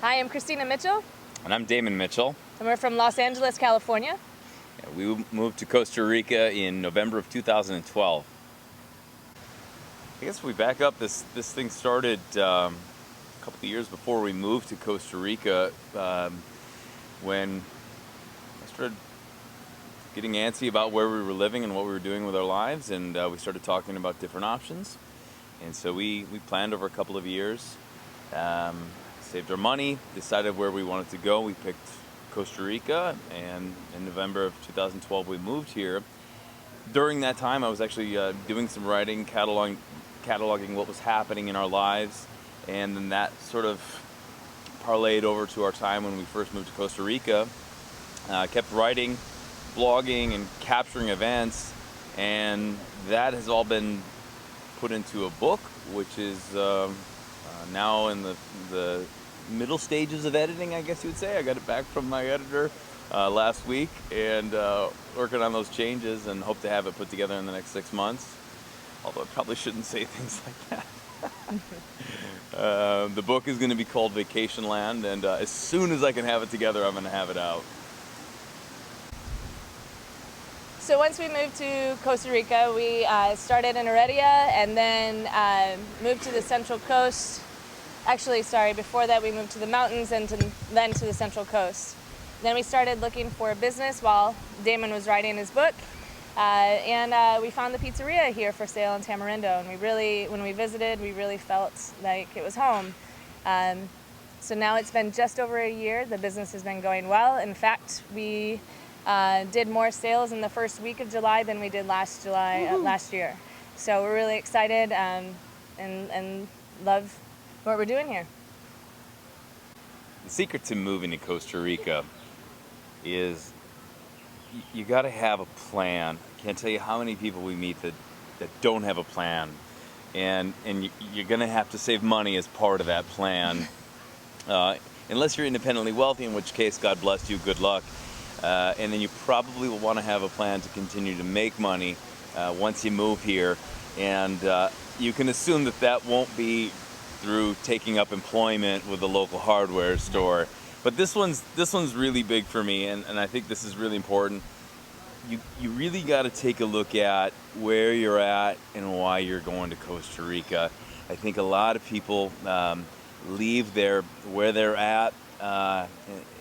Hi, I'm Cristina Mitchell, And I'm Damon Mitchell. and we're from Los Angeles, California. We moved to Costa Rica in November of 2012. I guess if we back up, this thing started a couple of years before we moved to Costa Rica, when I started getting antsy about where we were living and what we were doing with our lives, and we started talking about different options. And so we planned over a couple of years, saved our money, decided where we wanted to go. We picked Costa Rica, and in November of 2012 we moved here. During that time I was actually doing some writing, cataloging what was happening in our lives, and then that sort of parlayed over to our time when we first moved to Costa Rica. I kept writing, blogging, and capturing events, and that has all been put into a book, which is now in the middle stages of editing, I guess you would say. I got it back from my editor last week, and working on those changes, and hope to have it put together in the next 6 months. Although I probably shouldn't say things like that. The book is going to be called Vacation Land, and as soon as I can have it together, I'm going to have it out. So once we moved to Costa Rica, we started in Heredia and then moved to the Central Coast. Actually, sorry, before that we moved to the mountains and then to the Central Coast. Then we started looking for a business while Damon was writing his book. And we found the pizzeria here for sale in Tamarindo, and when we visited, we really felt like it was home. So now it's been just over a year. The business has been going well. In fact, we did more sales in the first week of July than we did last year. So we're really excited and love what we're doing here. The secret to moving to Costa Rica is you got to have a plan. I can't tell you how many people we meet that don't have a plan, and you're going to have to save money as part of that plan, unless you're independently wealthy, in which case, God bless you, good luck. And then you probably will want to have a plan to continue to make money once you move here, and you can assume that won't be through taking up employment with a local hardware store. But this one's really big for me, and I think this is really important. You really got to take a look at where you're at and why you're going to Costa Rica. I think a lot of people leave where they're at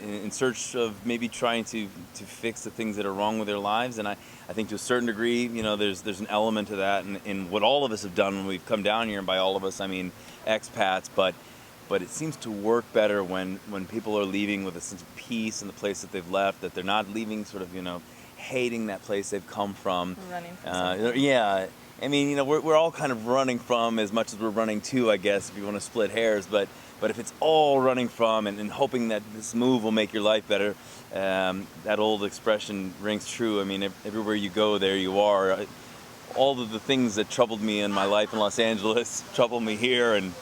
in search of maybe trying to fix the things that are wrong with their lives, and I think to a certain degree, there's an element to that in what all of us have done when we've come down here, and by all of us I mean expats, but it seems to work better when people are leaving with a sense of peace in the place that they've left, that they're not leaving sort of hating that place they've come from. Running from yeah, I mean, we're all kind of running from as much as we're running to, I guess, if you want to split hairs, but if it's all running from and hoping that this move will make your life better, that old expression rings true. I mean, everywhere you go, there you are. All of the things that troubled me in my life in Los Angeles trouble me here, and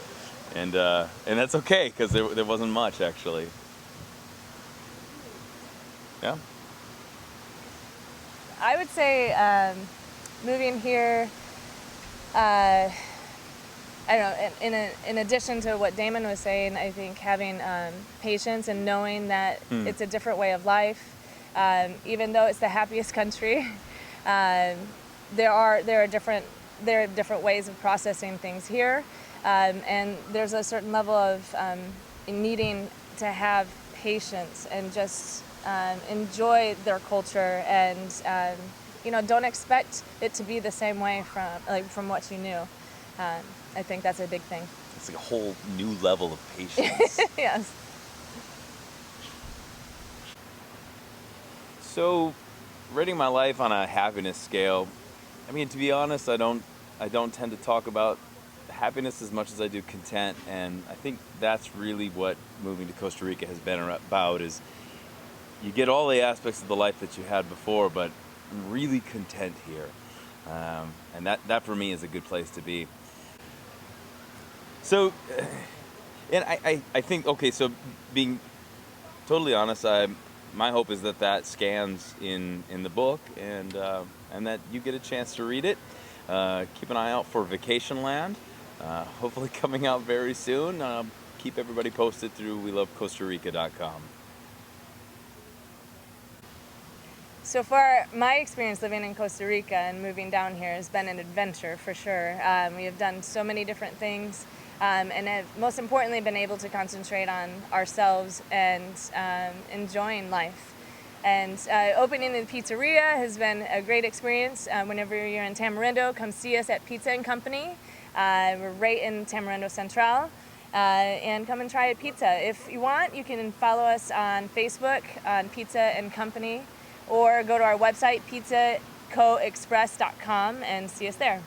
that's okay, because there wasn't much, actually. Yeah. I would say moving here, I don't know, in addition to what Damon was saying, I think having patience and knowing that it's a different way of life, even though it's the happiest country, there are different ways of processing things here, and there's a certain level of needing to have patience and just enjoy their culture, and don't expect it to be the same way from what you knew. I think that's a big thing. It's like a whole new level of patience. Yes. So, rating my life on a happiness scale, I mean, to be honest, I don't tend to talk about happiness as much as I do content, and I think that's really what moving to Costa Rica has been about, is you get all the aspects of the life that you had before, but I'm really content here. And that for me is a good place to be. So, and I think, okay, so being totally honest, my hope is that scans in the book, and that you get a chance to read it. Keep an eye out for Vacation Land, hopefully coming out very soon. keep everybody posted through welovecostarica.com. So far, my experience living in Costa Rica and moving down here has been an adventure for sure. We have done so many different things, and have most importantly been able to concentrate on ourselves and enjoying life. And opening the pizzeria has been a great experience. Whenever you're in Tamarindo, come see us at Pizza and Company. We're right in Tamarindo Central. And come and try a pizza. If you want, you can follow us on Facebook on Pizza and Company, or go to our website, pizza&coexpress.com, and see us there.